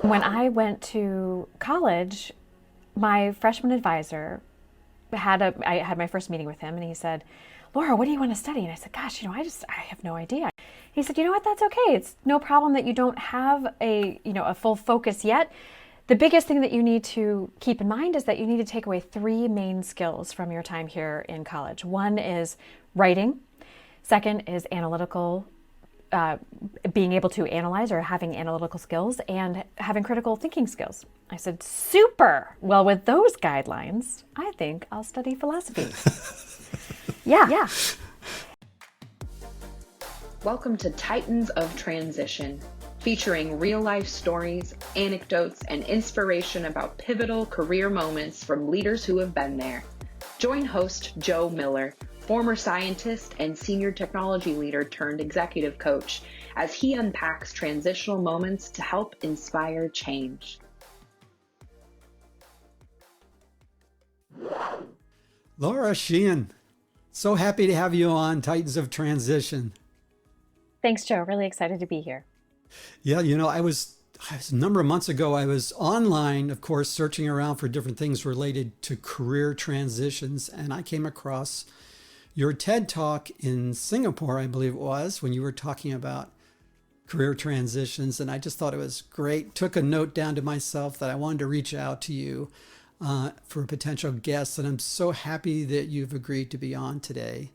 When I went to college, my freshman advisor I had my first meeting with him, and he said, "Laura, what do you want to study?" And I said, "Gosh, I have no idea." He said, "You know what? That's okay. It's no problem that you don't have a full focus yet. The biggest thing that you need to keep in mind is that you need to take away three main skills from your time here in college. One is writing. Second is analytical, uh, being able to analyze or having analytical skills, and having critical thinking skills." I said, "Super. Well, with those guidelines, I think I'll study philosophy." Yeah. Welcome to Titans of Transition, featuring real-life stories, anecdotes, and inspiration about pivotal career moments from leaders who have been there. Join host Joe Miller, former scientist and senior technology leader turned executive coach, as he unpacks transitional moments to help inspire change. Laura Sheehan, so happy to have you on Titans of Transition. Thanks, Joe. Really excited to be here. Yeah, I was a number of months ago, I was online, of course, searching around for different things related to career transitions, and I came across your TED Talk in Singapore, I believe it was, when you were talking about career transitions, and I just thought it was great. Took a note down to myself that I wanted to reach out to you for a potential guest, and I'm so happy that you've agreed to be on today.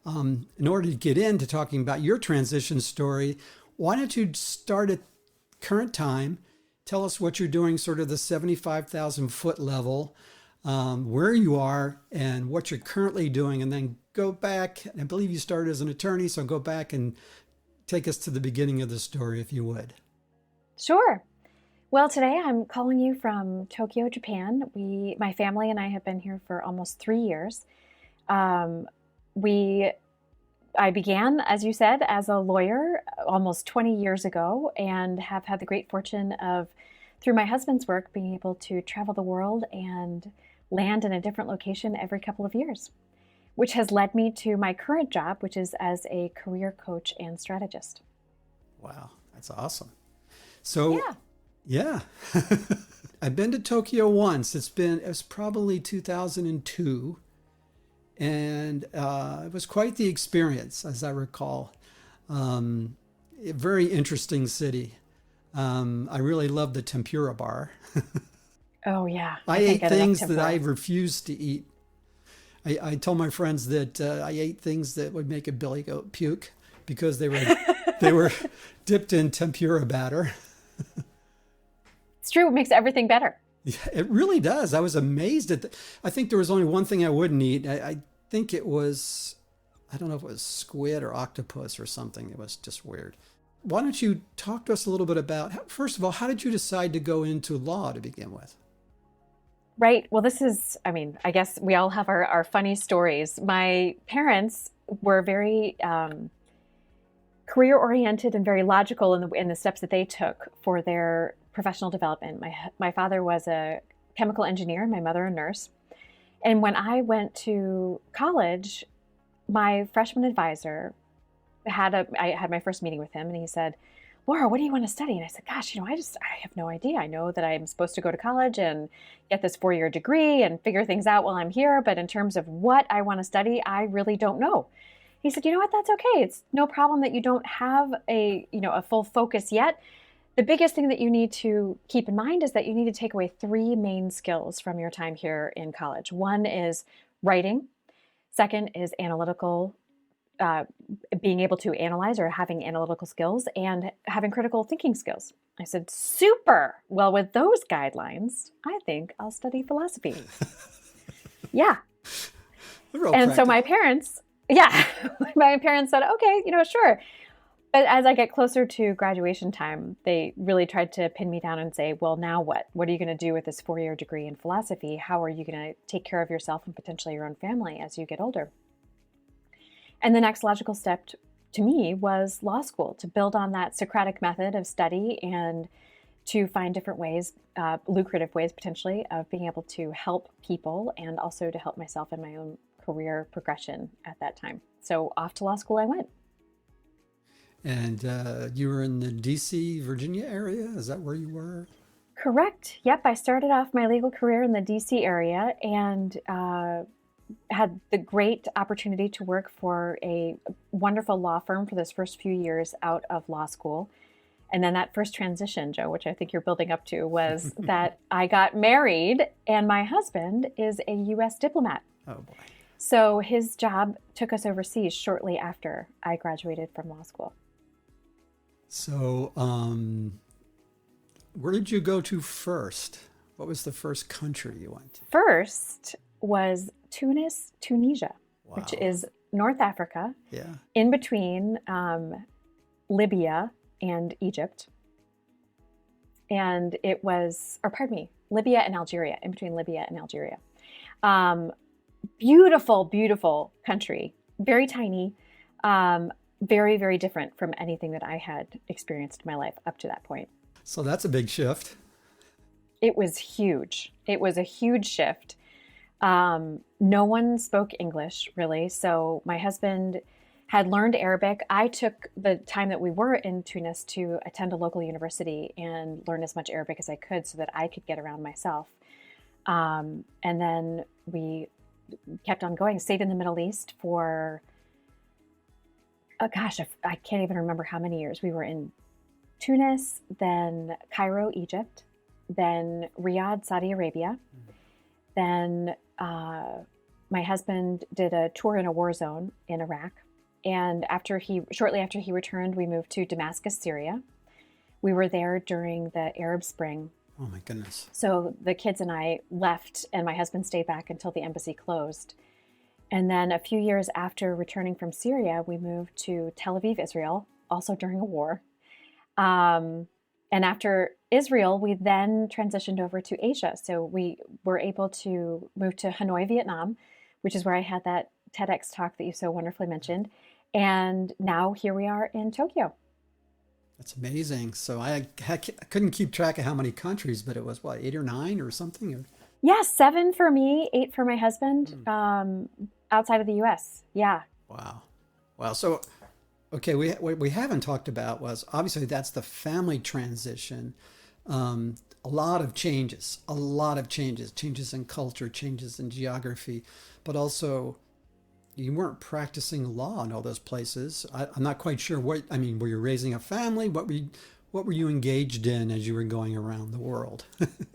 In order to get into talking about your transition story, why don't you start at current time? Tell us what you're doing, sort of the 75,000 foot level, where you are and what you're currently doing, and then go back. I believe you started as an attorney, so go back and take us to the beginning of the story, if you would. Sure. Well, today I'm calling you from Tokyo, Japan. My family and I have been here for almost 3 years. Um, I began, as you said, as a lawyer almost 20 years ago, and have had the great fortune of, through my husband's work, being able to travel the world and land in a different location every couple of years, which has led me to my current job, which is as a career coach and strategist. Wow, that's awesome. So, Yeah. yeah. I've been to Tokyo once. It was probably 2002. And it was quite the experience, as I recall. A very interesting city. I really loved the tempura bar. Oh, yeah. I can't ate get enough things that tempura. I refused to eat. I told my friends that I ate things that would make a billy goat puke because they were dipped in tempura batter. It's true. It makes everything better. Yeah, it really does. I was amazed I think there was only one thing I wouldn't eat. I think it was, I don't know if it was squid or octopus or something. It was just weird. Why don't you talk to us a little bit about, first of all, how did you decide to go into law to begin with? Right. Well, I guess we all have our funny stories. My parents were very career oriented and very logical in the steps that they took for their professional development. My father was a chemical engineer, and my mother a nurse. And when I went to college, my freshman advisor I had my first meeting with him, and he said, "Laura, what do you want to study?" And I said, "Gosh, I have no idea. I know that I'm supposed to go to college and get this 4-year degree and figure things out while I'm here, but in terms of what I want to study, I really don't know." He said, "You know what? That's okay. It's no problem that you don't have a full focus yet. The biggest thing that you need to keep in mind is that you need to take away three main skills from your time here in college. One is writing. Second is analytical, uh, being able to analyze or having analytical skills, and having critical thinking skills." I said, "Super. Well, with those guidelines, I think I'll study philosophy." Yeah. Real And so practical. yeah, my parents said, "Okay, sure." But as I get closer to graduation time, they really tried to pin me down and say, "Well, now what? What are you going to do with this 4-year degree in philosophy? How are you going to take care of yourself and potentially your own family as you get older?" And the next logical step to me was law school, to build on that Socratic method of study and to find different ways, lucrative ways potentially, of being able to help people and also to help myself in my own career progression at that time. So off to law school I went. And you were in the DC, Virginia area? Is that where you were? Correct. Yep. I started off my legal career in the DC area and had the great opportunity to work for a wonderful law firm for those first few years out of law school. And then that first transition, Joe, which I think you're building up to, was that I got married and my husband is a U.S. diplomat. Oh, boy. So his job took us overseas shortly after I graduated from law school. So, where did you go to first? What was the first country you went to? First was Tunisia, Wow. which is North Africa, Yeah. in between Libya and Egypt. And it was, or pardon me, Libya and Algeria, in between Libya and Algeria. Beautiful, beautiful country, very tiny, very, very different from anything that I had experienced in my life up to that point. So that's a big shift. It was huge. It was a huge shift. No one spoke English, really. So my husband had learned Arabic. I took the time that we were in Tunis to attend a local university and learn as much Arabic as I could so that I could get around myself. And then we kept on going, stayed in the Middle East for, I can't even remember how many years. We were in Tunis, then Cairo, Egypt, then Riyadh, Saudi Arabia. Then my husband did a tour in a war zone in Iraq. And shortly after he returned, we moved to Damascus, Syria. We were there during the Arab Spring. Oh my goodness. So the kids and I left and my husband stayed back until the embassy closed. And then a few years after returning from Syria, we moved to Tel Aviv, Israel, also during a war. And after Israel, we then transitioned over to Asia. So we were able to move to Hanoi, Vietnam, which is where I had that TEDx talk that you so wonderfully mentioned. And now here we are in Tokyo. That's amazing. So I couldn't keep track of how many countries, but it was what, 8 or 9 or something? Or... Yeah, 7 for me, 8 for my husband, outside of the U.S. Yeah. Wow. So, okay, what we haven't talked about was, obviously that's the family transition. A lot of changes changes in culture, changes in geography, but also you weren't practicing law in all those places. I'm not quite sure were you raising a family? What were you engaged in as you were going around the world?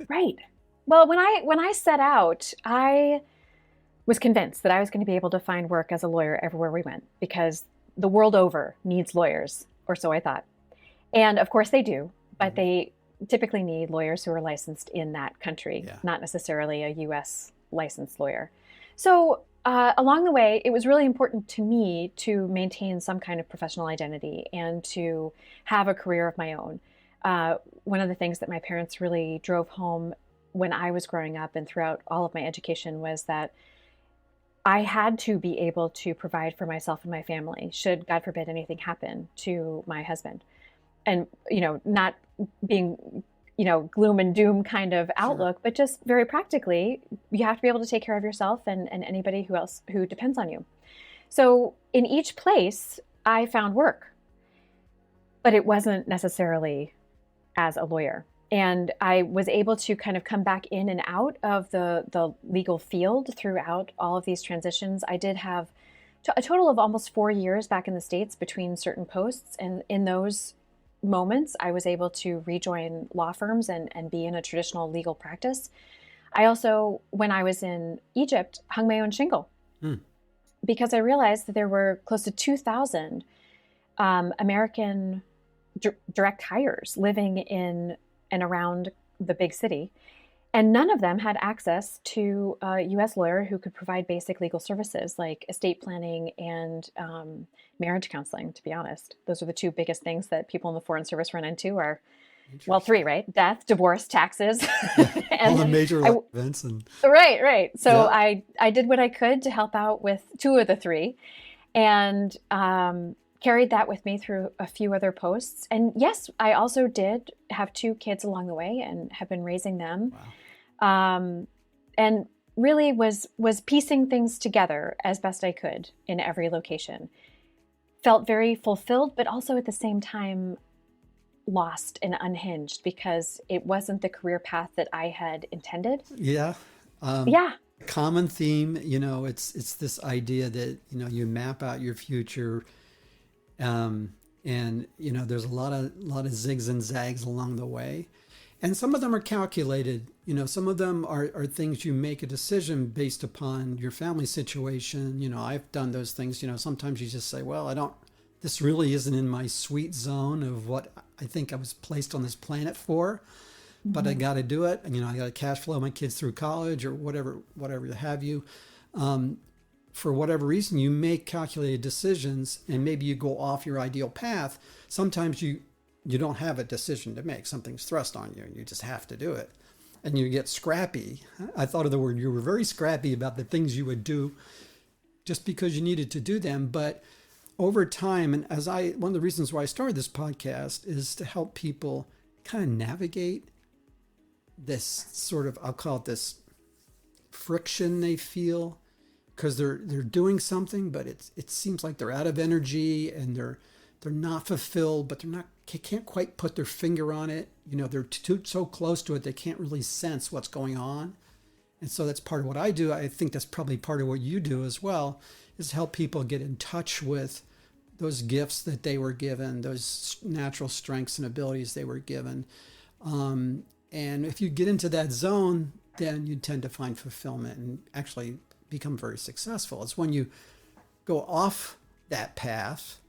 Right. Well, when I set out, I was convinced that I was going to be able to find work as a lawyer everywhere we went because the world over needs lawyers, or so I thought. And of course they do, but they typically need lawyers who are licensed in that country, not necessarily a U.S. licensed lawyer. So along the way, it was really important to me to maintain some kind of professional identity and to have a career of my own. One of the things that my parents really drove home when I was growing up and throughout all of my education was that I had to be able to provide for myself and my family should, God forbid, anything happen to my husband. And, not being, gloom and doom kind of outlook, but just very practically, you have to be able to take care of yourself and anybody who depends on you. So in each place, I found work, but it wasn't necessarily as a lawyer. And I was able to kind of come back in and out of the legal field throughout all of these transitions. I did have a total of almost 4 years back in the States between certain posts. And in those moments, I was able to rejoin law firms and be in a traditional legal practice. I also, when I was in Egypt, hung my own shingle because I realized that there were close to 2,000 American direct hires living in and around the big city. And none of them had access to a U.S. lawyer who could provide basic legal services like estate planning and marriage counseling, to be honest. Those are the 2 biggest things that people in the Foreign Service run into are, well, 3, right? Death, divorce, taxes. And all the major events. Right. So I did what I could to help out with 2 of the 3 and carried that with me through a few other posts. And yes, I also did have 2 kids along the way and have been raising them. Wow. And really was piecing things together as best I could in every location. Felt very fulfilled, but also at the same time lost and unhinged because it wasn't the career path that I had intended. Yeah. Yeah. Common theme, it's this idea that, you map out your future. And, there's a lot of zigs and zags along the way. And some of them are calculated, some of them are things you make a decision based upon your family situation. I've done those things, sometimes you just say, well, this really isn't in my sweet zone of what I think I was placed on this planet for, but I got to do it. And, I got to cash flow my kids through college or whatever have you. For whatever reason, you make calculated decisions and maybe you go off your ideal path. Sometimes you don't have a decision to make. Something's thrust on you and you just have to do it. And you get scrappy. I thought of the word, you were very scrappy about the things you would do just because you needed to do them. But over time, and one of the reasons why I started this podcast is to help people kind of navigate this sort of, I'll call it this friction they feel, because they're doing something, but it seems like they're out of energy and they're not fulfilled, but they can't quite put their finger on it. They're so close to it, they can't really sense what's going on. And so that's part of what I do. I think that's probably part of what you do as well, is help people get in touch with those gifts that they were given, those natural strengths and abilities they were given. And if you get into that zone, then you tend to find fulfillment and actually become very successful. It's when you go off that path,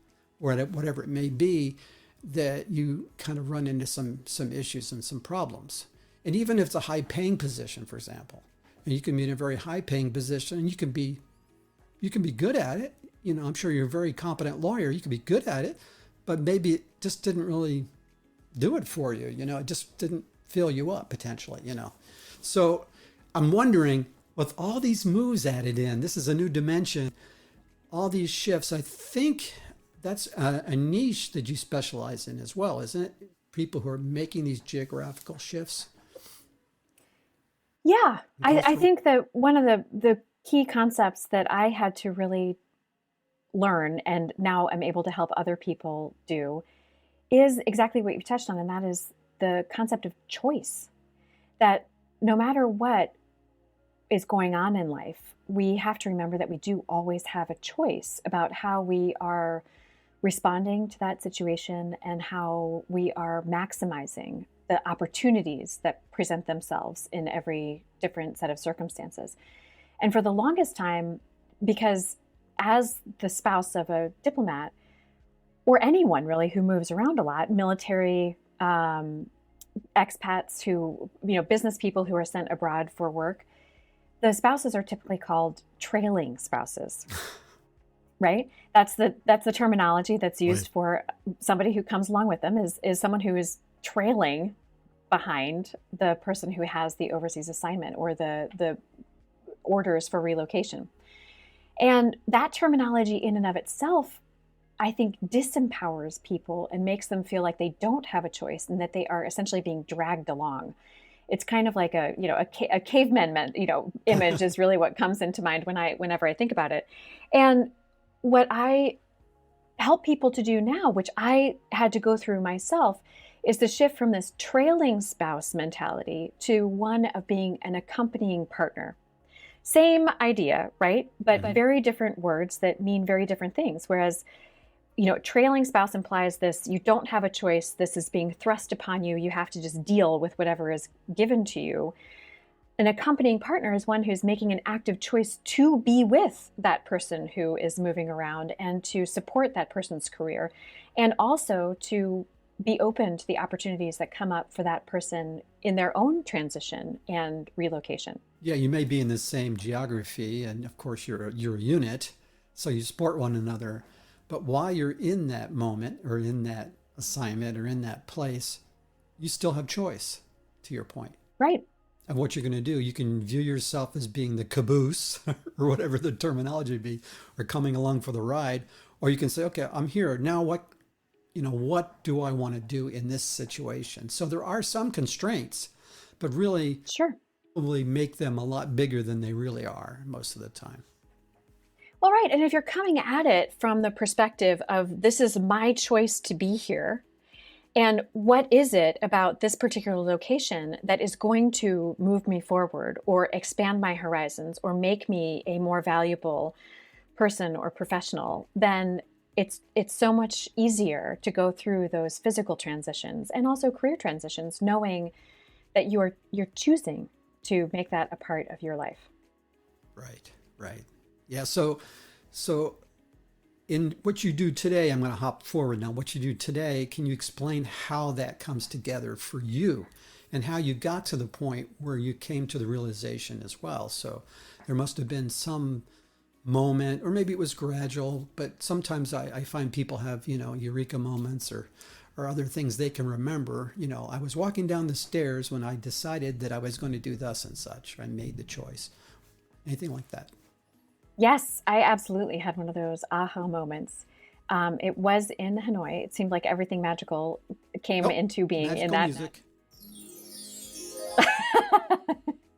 or whatever it may be, that you kind of run into some issues and some problems. And even if it's a high paying position, for example, and you can be in a very high paying position and you can be good at it. I'm sure you're a very competent lawyer. You can be good at it, but maybe it just didn't really do it for you. It just didn't fill you up potentially, So I'm wondering, with all these moves added in, this is a new dimension, all these shifts, I think that's a niche that you specialize in as well, isn't it? People who are making these geographical shifts. Yeah, I think that one of the key concepts that I had to really learn, and now I'm able to help other people do, is exactly what you touched on, and that is the concept of choice. That no matter what is going on in life, we have to remember that we do always have a choice about how we are responding to that situation and how we are maximizing the opportunities that present themselves in every different set of circumstances. And for the longest time, because as the spouse of a diplomat, or anyone really who moves around a lot, military, expats who, business people who are sent abroad for work, the spouses are typically called trailing spouses, right? That's the terminology that's used for somebody who comes along with them is someone who is trailing behind the person who has the overseas assignment or the orders for relocation. And that terminology in and of itself, I think, disempowers people and makes them feel like they don't have a choice and that they are essentially being dragged along. It's kind of like a caveman, image is really what comes into mind whenever I think about it. And what I help people to do now, which I had to go through myself, is the shift from this trailing spouse mentality to one of being an accompanying partner. Same idea, right? But very different words that mean very different things. Whereas, trailing spouse implies this, you don't have a choice. This is being thrust upon you. You have to just deal with whatever is given to you. An accompanying partner is one who's making an active choice to be with that person who is moving around and to support that person's career, and also to be open to the opportunities that come up for that person in their own transition and relocation. Yeah, you may be in the same geography, and of course you're a unit, so you support one another. But while you're in that moment or in that assignment or in that place, you still have choice, to your point. Right. Of what you're going to do. You can view yourself as being the caboose or whatever the terminology be, or coming along for the ride. Or you can say, okay, I'm here. Now what do I want to do in this situation? So there are some constraints, but really probably make them a lot bigger than they really are most of the time. Well, right. And if you're coming at it from the perspective of this is my choice to be here, And what is it about this particular location that is going to move me forward or expand my horizons or make me a more valuable person or professional? Then it's so much easier to go through those physical transitions and also career transitions, knowing that you're choosing to make that a part of your life. Right, right. Yeah, so in what you do today, I'm going to hop forward now. What you do today, can you explain how that comes together for you and how you got to the point where you came to the realization as well? So there must have been some moment, or maybe it was gradual, but sometimes I find people have, eureka moments or other things they can remember. I was walking down the stairs when I decided that I was going to do thus and such. I made the choice. Anything like that? Yes, I absolutely had one of those aha moments. It was in Hanoi. It seemed like everything magical came into being in that. Music.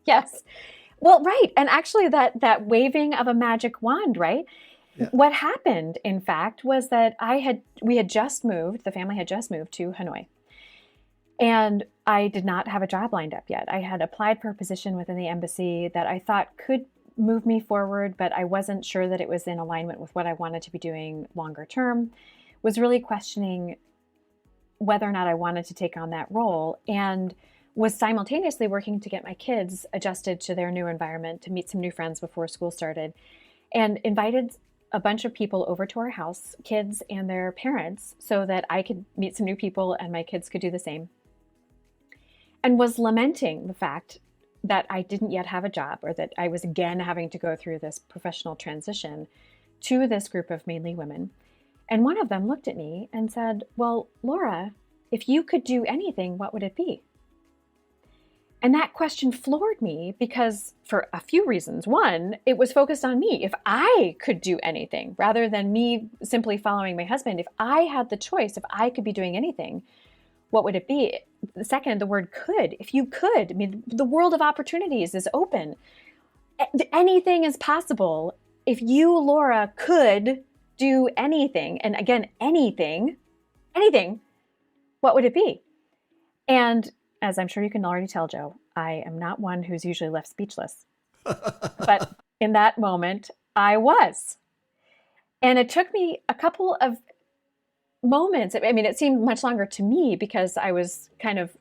Yes. Well, right. And actually that waving of a magic wand, right? Yeah. What happened, in fact, was that we had just moved, the family had just moved to Hanoi. And I did not have a job lined up yet. I had applied for a position within the embassy that I thought could move me forward, but I wasn't sure that it was in alignment with what I wanted to be doing longer term. Was really questioning whether or not I wanted to take on that role, and was simultaneously working to get my kids adjusted to their new environment, to meet some new friends before school started, and invited a bunch of people over to our house, kids and their parents, so that I could meet some new people and my kids could do the same. And was lamenting the fact that I didn't yet have a job, or that I was again having to go through this professional transition to this group of mainly women. And one of them looked at me and said, "Well, Laura, if you could do anything, what would it be?" And that question floored me because for a few reasons. One, it was focused on me. If I could do anything, rather than me simply following my husband, if I had the choice, if I could be doing anything, what would it be? The second, the word could. If you could, I mean, the world of opportunities is open. Anything is possible. If you, Laura, could do anything, and again, anything, what would it be? And as I'm sure you can already tell, Joe, I am not one who's usually left speechless. But in that moment, I was. And it took me a couple of moments. I mean, it seemed much longer to me because I was kind of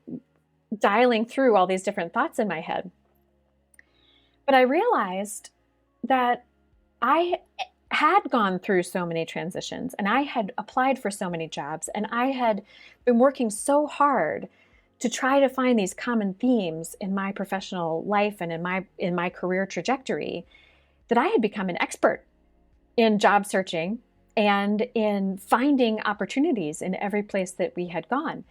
dialing through all these different thoughts in my head. But I realized that I had gone through so many transitions, and I had applied for so many jobs, and I had been working so hard to try to find these common themes in my professional life and in my career trajectory, that I had become an expert in job searching and in finding opportunities in every place that we had gone.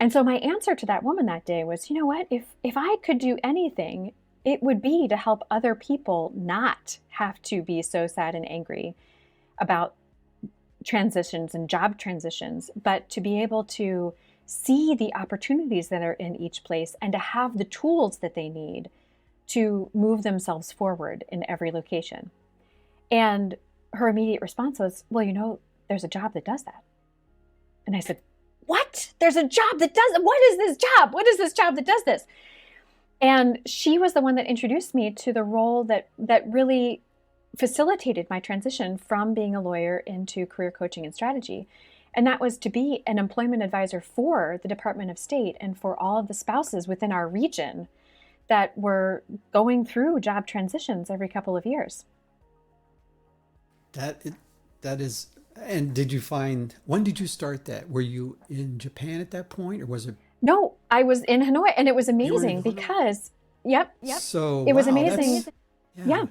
And so my answer to that woman that day was, you know what, if I could do anything, it would be to help other people not have to be so sad and angry about transitions and job transitions, but to be able to see the opportunities that are in each place and to have the tools that they need to move themselves forward in every location. And her immediate response was, well, there's a job that does that. And I said, what? There's a job that does it? What is this job? What is this job that does this? And she was the one that introduced me to the role that really facilitated my transition from being a lawyer into career coaching and strategy. And that was to be an employment advisor for the Department of State and for all of the spouses within our region that were going through job transitions every couple of years. That is, and when did you start that? Were you in Japan at that point, or was it? No, I was in Hanoi, and it was amazing because, yep. So it was amazing. Yeah.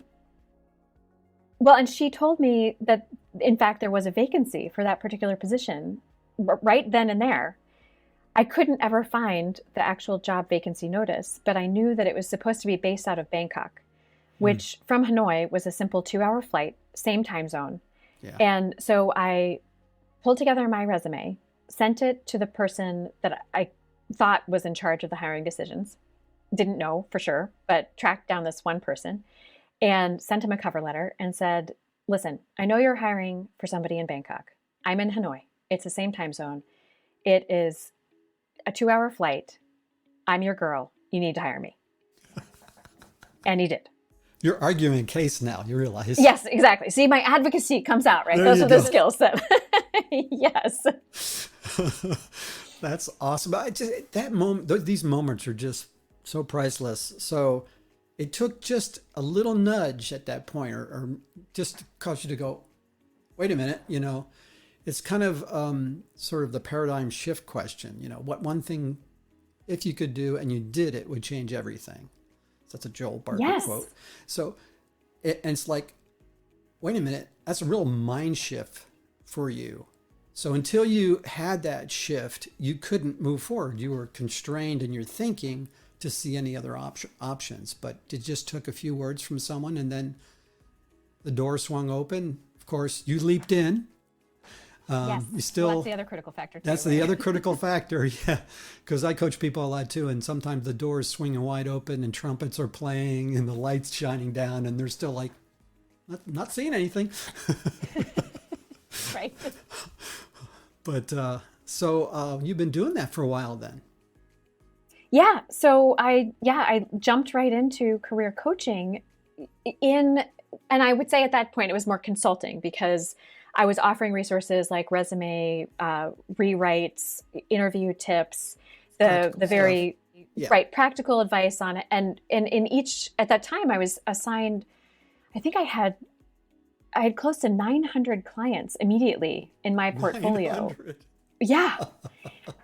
Well, and she told me that, in fact, there was a vacancy for that particular position right then and there. I couldn't ever find the actual job vacancy notice, but I knew that it was supposed to be based out of Bangkok, which from Hanoi was a simple 2-hour flight, same time zone. Yeah. And so I pulled together my resume, sent it to the person that I thought was in charge of the hiring decisions. Didn't know for sure, but tracked down this one person and sent him a cover letter and said, listen, I know you're hiring for somebody in Bangkok. I'm in Hanoi. It's the same time zone. It is a 2-hour flight. I'm your girl. You need to hire me. And he did. You're arguing a case now, you realize. Yes, exactly. See, my advocacy comes out, right? There Those you are the go. skills that, yes. That's awesome. I just, that moment, these moments are just so priceless. So it took just a little nudge at that point, or just to cause you to go, wait a minute, it's kind of sort of the paradigm shift question. What one thing, if you could do and you did it, would change everything. So that's a Joel Barker Yes. quote. So and it's like, wait a minute, that's a real mind shift for you. So until you had that shift, you couldn't move forward. You were constrained in your thinking to see any other options. But it just took a few words from someone, and then the door swung open. Of course, you leaped in. Yes. You still, Well, that's the other critical factor too. that's the other critical factor. Yeah. Because I coach people a lot too. And sometimes the door is swinging wide open and trumpets are playing and the lights shining down, and they're still like, not seeing anything. Right. But so you've been doing that for a while then. Yeah. So I jumped right into career coaching and I would say at that point it was more consulting, because I was offering resources like resume rewrites, interview tips, the very right practical advice on it. And in each, at that time I was assigned, I think I had close to 900 clients immediately in my portfolio. 900. Yeah.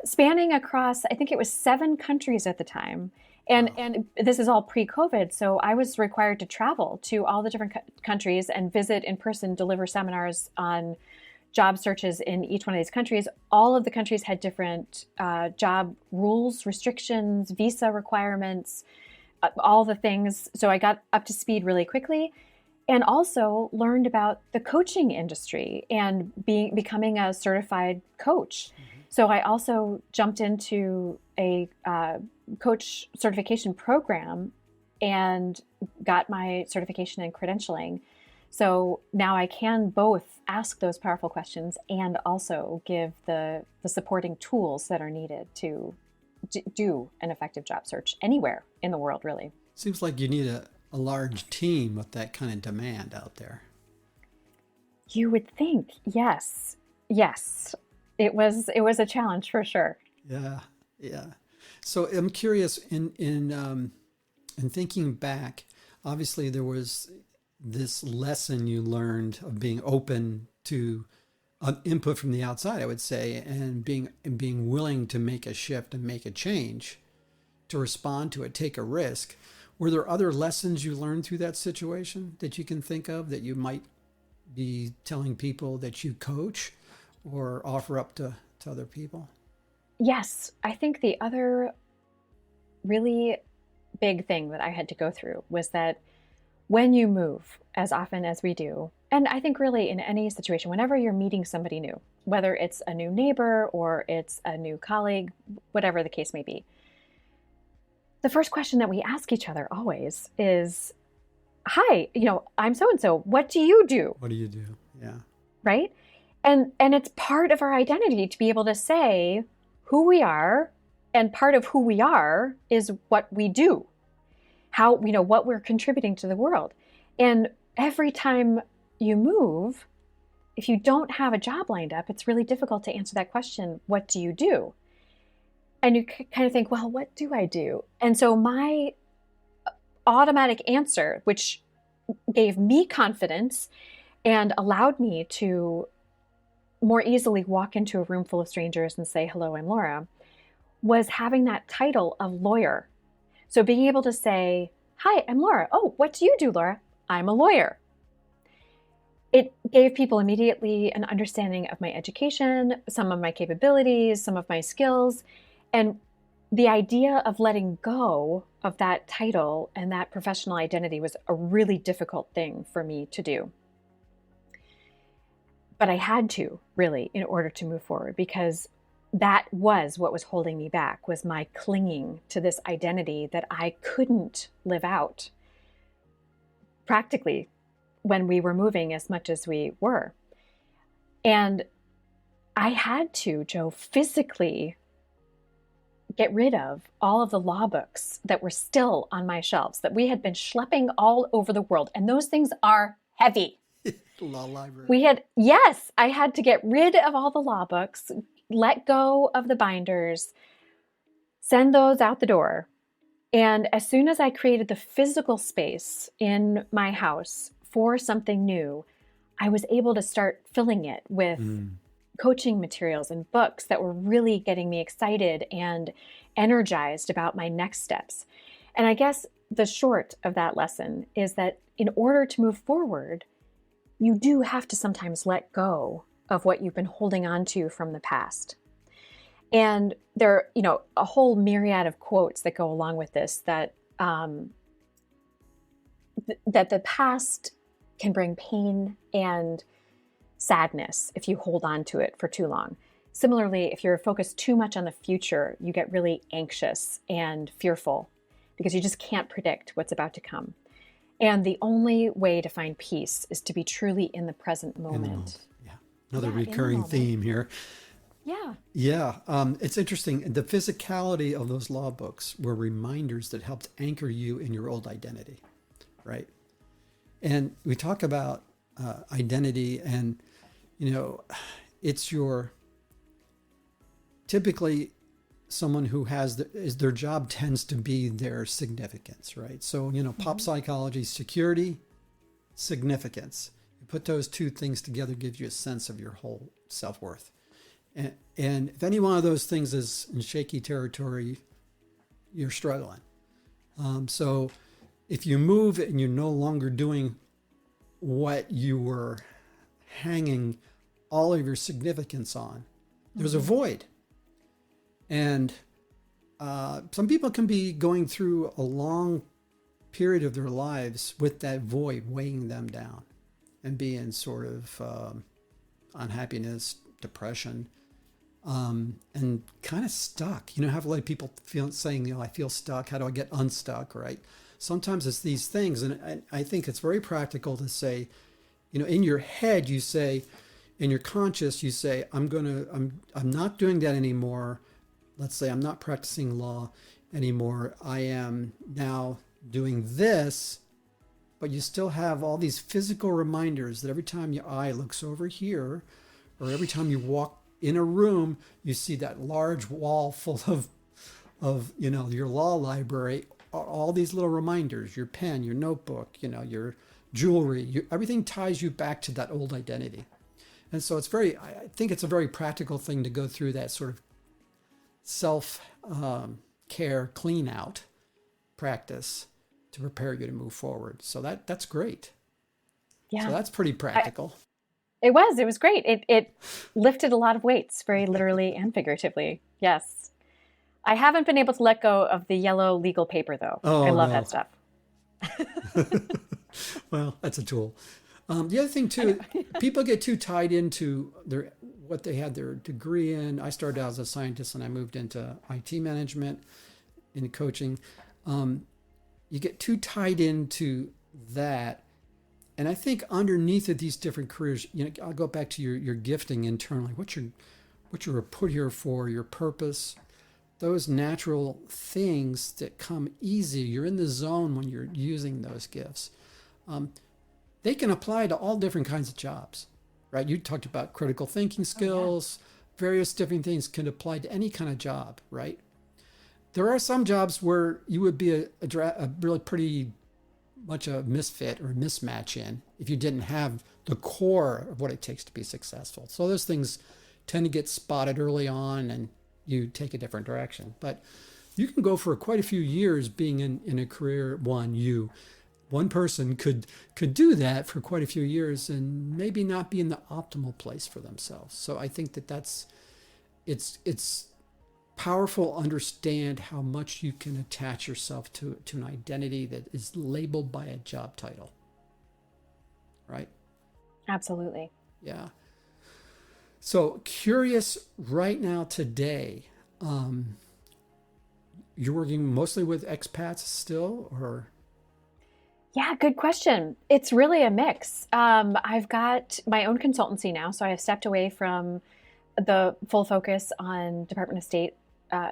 Spanning across, I think it was 7 countries at the time. And this is all pre-COVID. So I was required to travel to all the different countries and visit in person, deliver seminars on job searches in each one of these countries. All of the countries had different job rules, restrictions, visa requirements, all the things. So I got up to speed really quickly, and also learned about the coaching industry and becoming a certified coach. Mm-hmm. So I also jumped into a coach certification program and got my certification in credentialing. So now I can both ask those powerful questions and also give the supporting tools that are needed to do an effective job search anywhere in the world, really. Seems like you need a large team with that kind of demand out there. You would think, yes. It was a challenge for sure. Yeah. So I'm curious, in thinking back, obviously there was this lesson you learned of being open to input from the outside, I would say, and being willing to make a shift and make a change, to respond to it, take a risk. Were there other lessons you learned through that situation that you can think of that you might be telling people that you coach or offer up to other people? Yes, I think the other really big thing that I had to go through was that when you move, as often as we do, and I think really in any situation, whenever you're meeting somebody new, whether it's a new neighbor or it's a new colleague, whatever the case may be, the first question that we ask each other always is, hi, I'm so-and-so, what do you do? What do you do? Yeah. Right? And it's part of our identity to be able to say who we are, and part of who we are is what we do, how, what we're contributing to the world. And every time you move, if you don't have a job lined up, it's really difficult to answer that question, what do you do? And you kind of think, well, what do I do? And so my automatic answer, which gave me confidence and allowed me to more easily walk into a room full of strangers and say, hello, I'm Laura, was having that title of lawyer. So being able to say, hi, I'm Laura. Oh, what do you do, Laura? I'm a lawyer. It gave people immediately an understanding of my education, some of my capabilities, some of my skills. And the idea of letting go of that title and that professional identity was a really difficult thing for me to do. But I had to, really, in order to move forward, because that was what was holding me back, was my clinging to this identity that I couldn't live out practically when we were moving as much as we were. And I had to, Joe, physically get rid of all of the law books that were still on my shelves that we had been schlepping all over the world. And those things are heavy. Law library. Yes, I had to get rid of all the law books, let go of the binders, send those out the door. And as soon as I created the physical space in my house for something new, I was able to start filling it with coaching materials and books that were really getting me excited and energized about my next steps. And I guess the short of that lesson is that in order to move forward, you do have to sometimes let go of what you've been holding on to from the past. And there are, a whole myriad of quotes that go along with this that that the past can bring pain and sadness if you hold on to it for too long. Similarly, if you're focused too much on the future, you get really anxious and fearful because you just can't predict what's about to come. And the only way to find peace is to be truly in the present moment. Yeah. Another recurring theme here. Yeah. Yeah. It's interesting. The physicality of those law books were reminders that helped anchor you in your old identity, right? And we talk about identity, and, it's typically someone who has their job tends to be their significance, right? So, pop psychology, security, significance. You put those two things together, gives you a sense of your whole self-worth. And if any one of those things is in shaky territory, you're struggling. So if you move and you're no longer doing what you were hanging all of your significance on, there's a void. And some people can be going through a long period of their lives with that void weighing them down and being sort of unhappiness, depression, and kind of stuck. Have a lot of people saying, I feel stuck. How do I get unstuck, right? Sometimes it's these things. And I think it's very practical to say, in your head, you say, in your conscious, you say, I'm not doing that anymore. Let's say I'm not practicing law anymore. I am now doing this, but you still have all these physical reminders that every time your eye looks over here, or every time you walk in a room, you see that large wall full of your law library, all these little reminders, your pen, your notebook, your jewelry, everything ties you back to that old identity. And so I think it's a very practical thing to go through that sort of self-care clean out practice to prepare you to move forward. So that's great. Yeah. So that's pretty practical. It was great. It lifted a lot of weights, very literally and figuratively. Yes. I haven't been able to let go of the yellow legal paper, though. Oh, I love that stuff. Well, that's a tool. The other thing, too, people get too tied into what they had their degree in. I started out as a scientist and I moved into IT management and coaching. You get too tied into that. And I think underneath of these different careers, I'll go back to your gifting internally. What you're put here for, your purpose, those natural things that come easy. You're in the zone when you're using those gifts. They can apply to all different kinds of jobs, right? You talked about critical thinking skills, various different things can apply to any kind of job, right? There are some jobs where you would be a really pretty much a misfit or mismatch in if you didn't have the core of what it takes to be successful. So those things tend to get spotted early on and you take a different direction. But you can go for quite a few years being in a career. One person could do that for quite a few years and maybe not be in the optimal place for themselves. So I think it's powerful to understand how much you can attach yourself to an identity that is labeled by a job title. Right? Absolutely. Yeah. So curious right now today, you're working mostly with expats still, or? Yeah, good question. It's really a mix. I've got my own consultancy now, so I have stepped away from the full focus on Department of State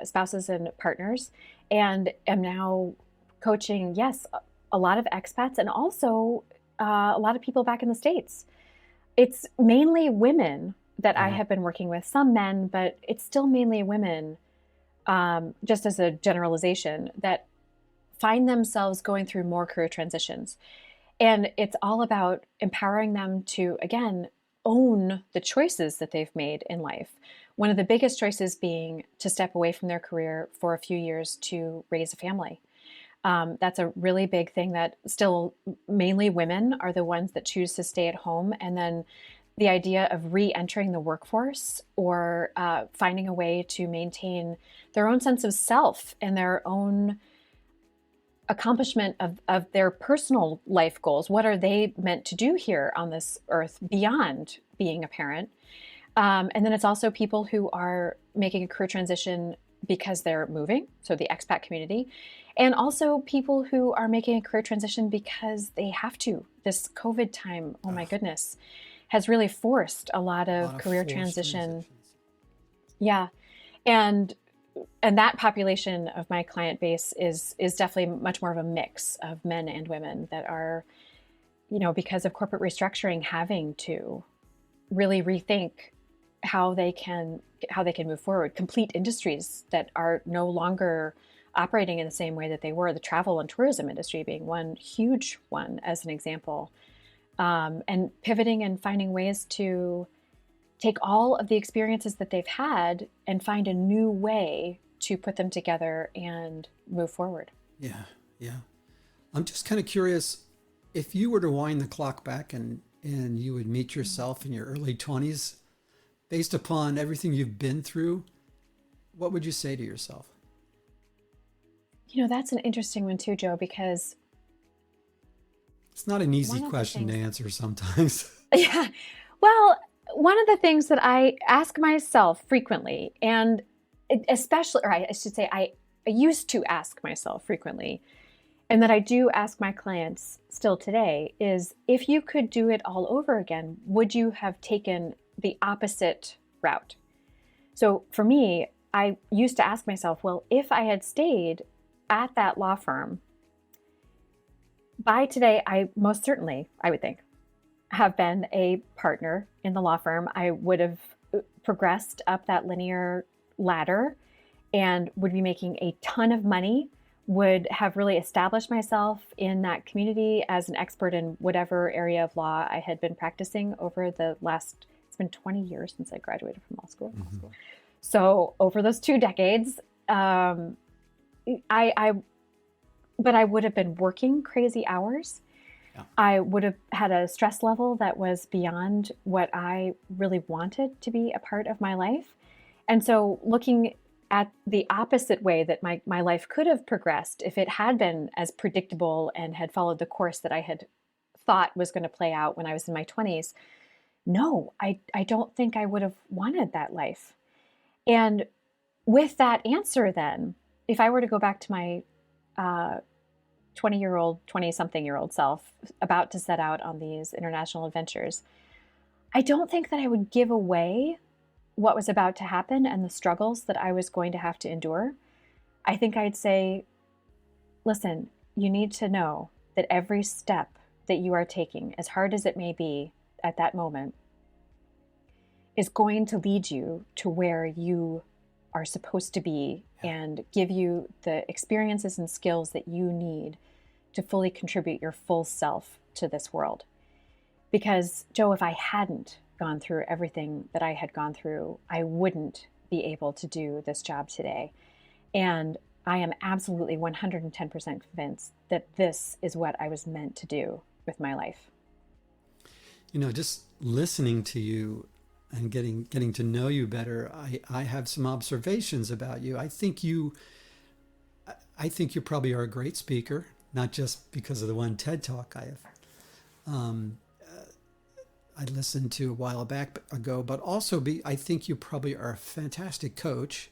spouses and partners, and am now coaching, yes, a lot of expats and also a lot of people back in the States. It's mainly women that I have been working with, some men, but it's still mainly women, just as a generalization, that find themselves going through more career transitions. And it's all about empowering them to, again, own the choices that they've made in life. One of the biggest choices being to step away from their career for a few years to raise a family. That's a really big thing that still mainly women are the ones that choose to stay at home. And then the idea of re-entering the workforce or finding a way to maintain their own sense of self and their own accomplishment of their personal life goals. What are they meant to do here on this earth beyond being a parent? And then it's also people who are making a career transition because they're moving, so the expat community, and also people who are making a career transition because they have to. This COVID time, oh my goodness, has really forced a lot of career transition. Yeah. And that population of my client base is definitely much more of a mix of men and women that are, because of corporate restructuring, having to really rethink how they can move forward. Complete industries that are no longer operating in the same way that they were. The travel and tourism industry being one huge one, as an example, and pivoting and finding ways to take all of the experiences that they've had and find a new way to put them together and move forward. Yeah. I'm just kind of curious, if you were to wind the clock back and you would meet yourself in your early 20s, based upon everything you've been through, what would you say to yourself? That's an interesting one too, Joe, because it's not an easy question to answer sometimes. Yeah. Well, one of the things that I ask myself frequently, and especially, or I should say, I used to ask myself frequently, and that I do ask my clients still today, is if you could do it all over again, would you have taken the opposite route? So for me, I used to ask myself, well, if I had stayed at that law firm, by today, I most certainly, I would think, have been a partner in the law firm. I would have progressed up that linear ladder and would be making a ton of money, would have really established myself in that community as an expert in whatever area of law I had been practicing over the last, it's been 20 years since I graduated from law school. Mm-hmm. So over those 2 decades, but I would have been working crazy hours. Yeah. I would have had a stress level that was beyond what I really wanted to be a part of my life. And so looking at the opposite way that my life could have progressed if it had been as predictable and had followed the course that I had thought was going to play out when I was in my 20s, no, I don't think I would have wanted that life. And with that answer then, if I were to go back to my 20-something-year-old self about to set out on these international adventures, I don't think that I would give away what was about to happen and the struggles that I was going to have to endure. I think I'd say, listen, you need to know that every step that you are taking, as hard as it may be at that moment, is going to lead you to where you are supposed to be and give you the experiences and skills that you need to fully contribute your full self to this world. Because, Joe, if I hadn't gone through everything that I had gone through, I wouldn't be able to do this job today. And I am absolutely 110% convinced that this is what I was meant to do with my life. Just listening to you and getting to know you better, I have some observations about you. I think you probably are a great speaker, not just because of the one TED Talk I have I listened to a while back ago, but also I think you probably are a fantastic coach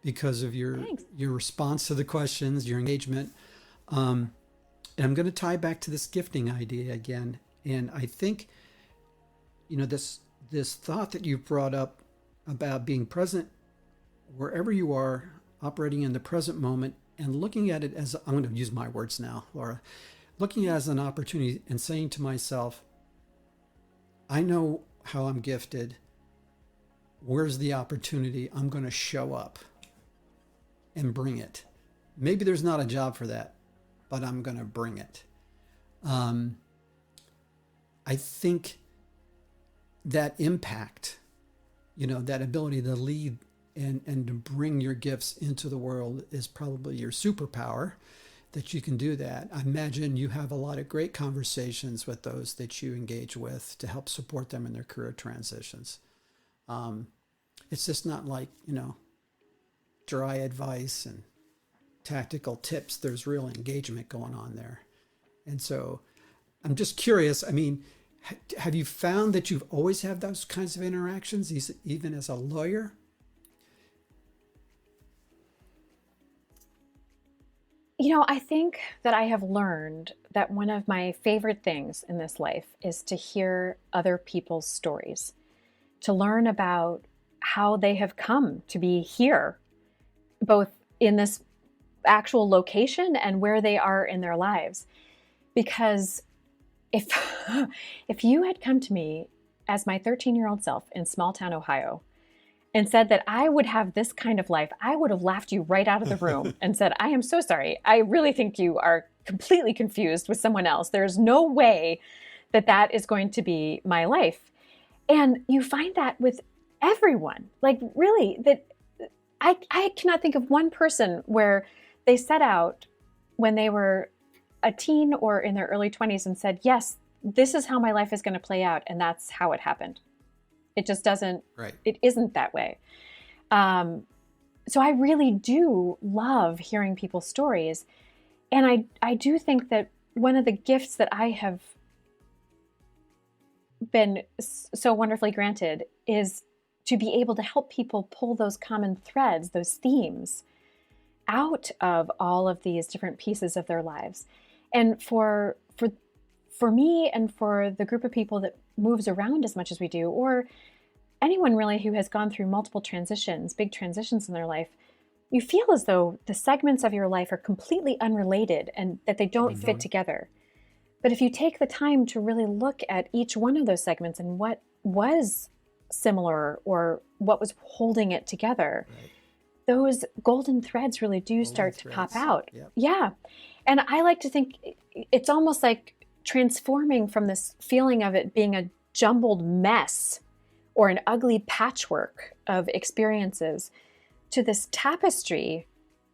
because of your response to the questions, your engagement. And I'm going to tie back to this gifting idea again. And I think, this thought that you've brought up about being present wherever you are, operating in the present moment, and looking at it as, I'm going to use my words now, Laura, looking at it as an opportunity and saying to myself, I know how I'm gifted. Where's the opportunity? I'm going to show up and bring it. Maybe there's not a job for that, but I'm going to bring it. I think that impact, that ability to lead and to bring your gifts into the world is probably your superpower, that you can do that. I imagine you have a lot of great conversations with those that you engage with to help support them in their career transitions. It's just not like, dry advice and tactical tips. There's real engagement going on there. And so I'm just curious. I mean, have you found that you've always had those kinds of interactions, even as a lawyer? I think that I have learned that one of my favorite things in this life is to hear other people's stories, to learn about how they have come to be here, both in this actual location and where they are in their lives. Because if you had come to me as my 13-year-old self in small town Ohio and said that I would have this kind of life, I would have laughed you right out of the room and said, I am so sorry. I really think you are completely confused with someone else. There's no way that that is going to be my life. And you find that with everyone. Like, really, that I cannot think of one person where they set out when they were a teen or in their early 20s and said, yes, this is how my life is going to play out. And that's how it happened. It just doesn't, right. It isn't that way. So I really do love hearing people's stories. And I do think that one of the gifts that I have been so wonderfully granted is to be able to help people pull those common threads, those themes out of all of these different pieces of their lives. And for me and for the group of people that moves around as much as we do, or anyone really who has gone through multiple transitions, big transitions in their life, you feel as though the segments of your life are completely unrelated and that they don't fit together. But if you take the time to really look at each one of those segments and what was similar or what was holding it together, right, those golden threads really do start to pop out. Yep. Yeah. And I like to think it's almost like transforming from this feeling of it being a jumbled mess or an ugly patchwork of experiences to this tapestry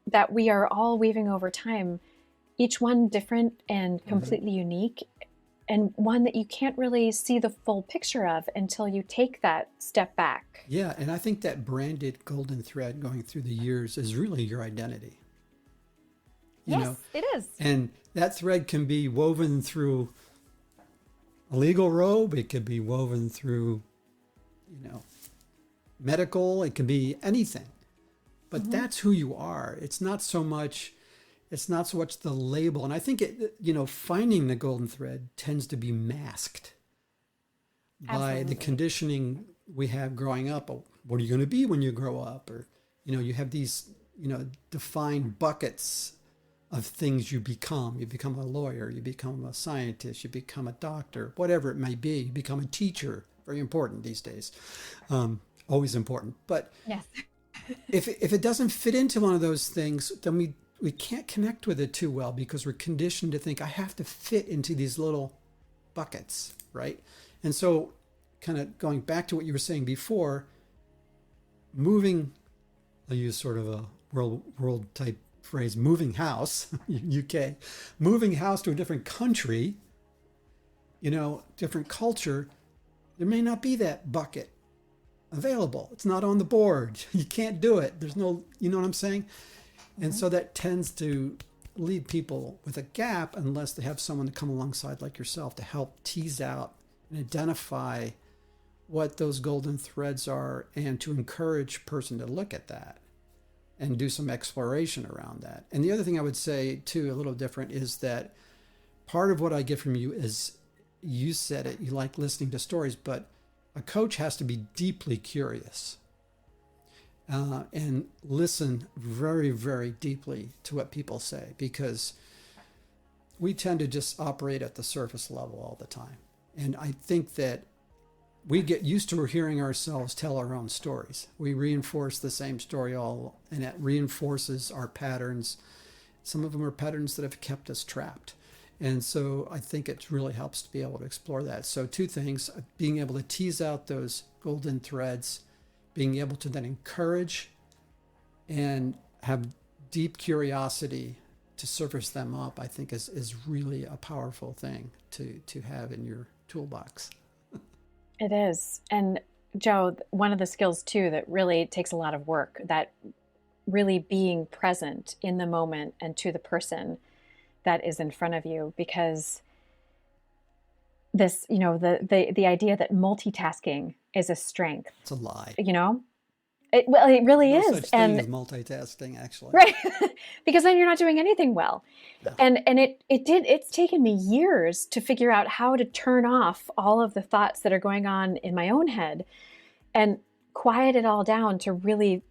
that we are all weaving over time, each one different and completely unique, and one that you can't really see the full picture of until you take that step back. Yeah, and I think that branded golden thread going through the years is really your identity. Yes, it is. And that thread can be woven through a legal robe. It could be woven through, medical. It can be anything. But that's who you are. It's not so much the label. And I think finding the golden thread tends to be masked by the conditioning we have growing up. What are you going to be when you grow up? Or, you have these, defined buckets of things you become. You become a lawyer, you become a scientist, you become a doctor, whatever it may be. You become a teacher. Very important these days. Always important. But yes. if it doesn't fit into one of those things, then we can't connect with it too well because we're conditioned to think I have to fit into these little buckets, right? And so kind of going back to what you were saying before, I'll use sort of a world type phrase, moving house, UK, moving house to a different country, different culture, there may not be that bucket available. It's not on the board. You can't do it. There's no, you know what I'm saying? And so that tends to leave people with a gap unless they have someone to come alongside like yourself to help tease out and identify what those golden threads are and to encourage a person to look at that and do some exploration around that. And the other thing I would say too, a little different, is that part of what I get from you is, you said it, you like listening to stories, but a coach has to be deeply curious. and listen very, very deeply to what people say, because we tend to just operate at the surface level all the time. And I think that we get used to hearing ourselves tell our own stories. We reinforce the same story and it reinforces our patterns. Some of them are patterns that have kept us trapped. And so I think it really helps to be able to explore that. So two things: being able to tease out those golden threads, being able to then encourage and have deep curiosity to surface them up, I think is really a powerful thing to have in your toolbox. It is. And Joe, one of the skills too that really takes a lot of work, that really being present in the moment and to the person that is in front of you, because this, the idea that multitasking is a strength. It's a lie. It really No is. such thing as multitasking, actually. Right. Because then you're not doing anything well. Yeah. And it's taken me years to figure out how to turn off all of the thoughts that are going on in my own head and quiet it all down to really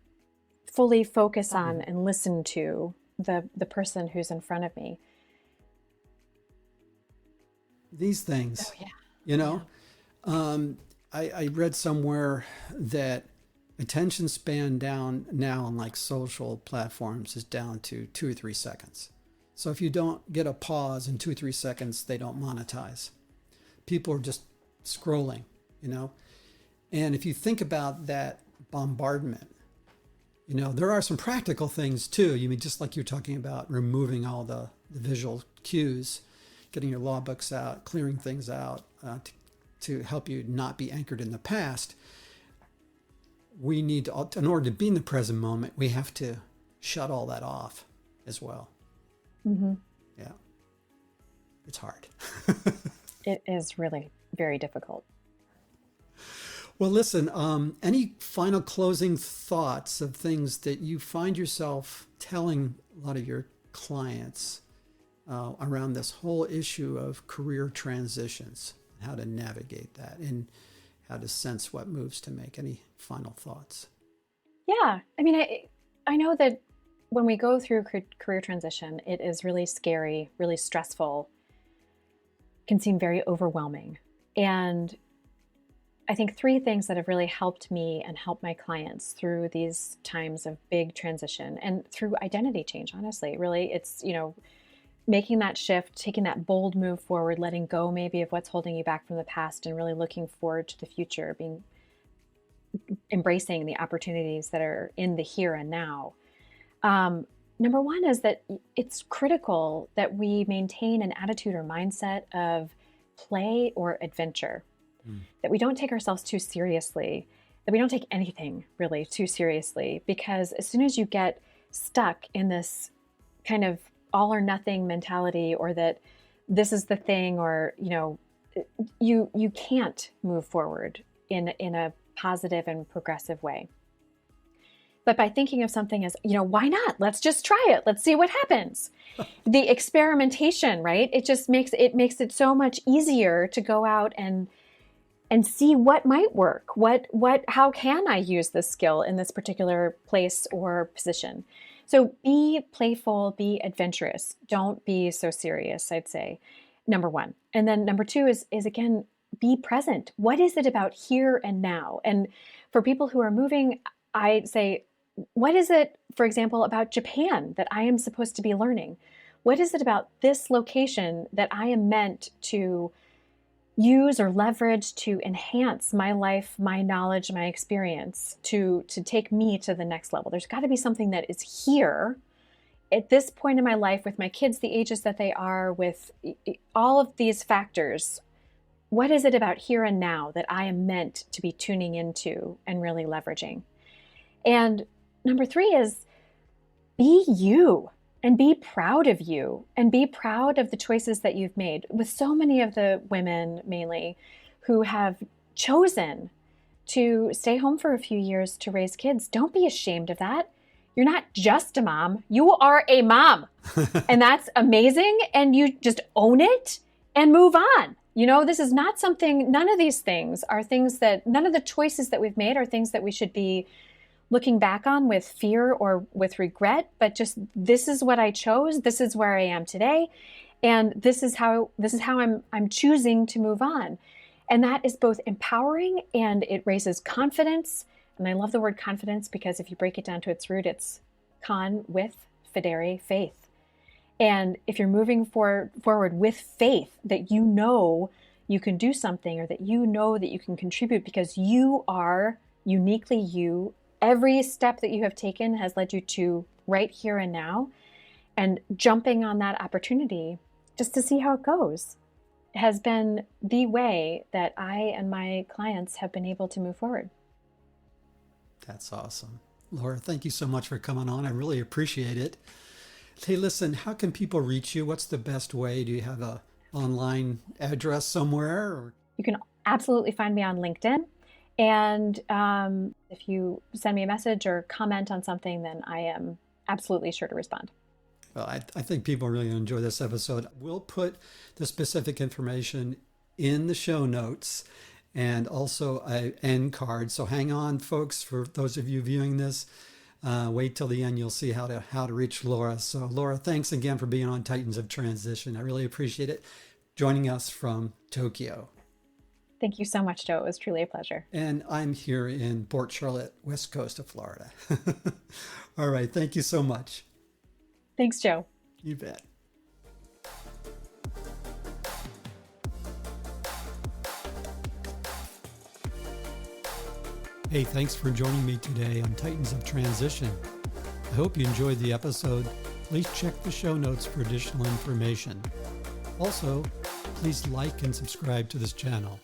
fully focus on and listen to the person who's in front of me. These things, I read somewhere that attention span down now on like social platforms is down to 2 or 3 seconds. So if you don't get a pause in 2 or 3 seconds, they don't monetize. People are just scrolling, And if you think about that bombardment, there are some practical things too. You mean, just like you're talking about removing all the visual cues, getting your law books out, clearing things out to help you not be anchored in the past. We need to, in order to be in the present moment, we have to shut all that off as well. Mm-hmm. Yeah. It's hard. It is really very difficult. Well, listen, any final closing thoughts of things that you find yourself telling a lot of your clients around this whole issue of career transitions, how to navigate that and how to sense what moves to make? Any final thoughts? Yeah. I mean, I know that when we go through career transition, it is really scary, really stressful, can seem very overwhelming. And I think 3 things that have really helped me and helped my clients through these times of big transition and through identity change, honestly, really, it's, making that shift, taking that bold move forward, letting go maybe of what's holding you back from the past and really looking forward to the future, embracing the opportunities that are in the here and now. Number 1 is that it's critical that we maintain an attitude or mindset of play or adventure, that we don't take ourselves too seriously, that we don't take anything really too seriously, because as soon as you get stuck in this kind of all or nothing mentality, or that this is the thing, or, you can't move forward in a positive and progressive way. But by thinking of something as, why not? Let's just try it. Let's see what happens. The experimentation, right? It just makes it so much easier to go out and see what might work. How can I use this skill in this particular place or position? So be playful, be adventurous. Don't be so serious, I'd say, number 1. And then number 2 is again, be present. What is it about here and now? And for people who are moving, I'd say, what is it, for example, about Japan that I am supposed to be learning? What is it about this location that I am meant to use or leverage to enhance my life, my knowledge, my experience, to take me to the next level? There's got to be something that is here at this point in my life, with my kids the ages that they are, with all of these factors. What is it about here and now that I am meant to be tuning into and really leveraging? And number 3 is be you. And be proud of you, and be proud of the choices that you've made. With so many of the women, mainly, who have chosen to stay home for a few years to raise kids, don't be ashamed of that. You're not just a mom, you are a mom. And that's amazing. And you just own it and move on. This is not something, none of these things are things that, none of the choices that we've made are things that we should be looking back on with fear or with regret, but just this is what I chose. This is where I am today. And this is how I'm choosing to move on. And that is both empowering and it raises confidence. And I love the word confidence because if you break it down to its root, it's con with fidere, faith. And if you're moving forward with faith that you know you can do something or that you know that you can contribute because you are uniquely you, every step that you have taken has led you to right here and now. And jumping on that opportunity just to see how it goes has been the way that I and my clients have been able to move forward. That's awesome. Laura, thank you so much for coming on. I really appreciate it. Hey, listen, how can people reach you? What's the best way? Do you have a online address somewhere? Or? You can absolutely find me on LinkedIn. And if you send me a message or comment on something, then I am absolutely sure to respond. Well, I think people really enjoy this episode. We'll put the specific information in the show notes and also an end card. So hang on, folks, for those of you viewing this. Wait till the end. You'll see how to reach Laura. So Laura, thanks again for being on Titans of Transition. I really appreciate it. Joining us from Tokyo. Thank you so much, Joe. It was truly a pleasure. And I'm here in Port Charlotte, west coast of Florida. All right. Thank you so much. Thanks, Joe. You bet. Hey, thanks for joining me today on Titans of Transition. I hope you enjoyed the episode. Please check the show notes for additional information. Also, please like and subscribe to this channel.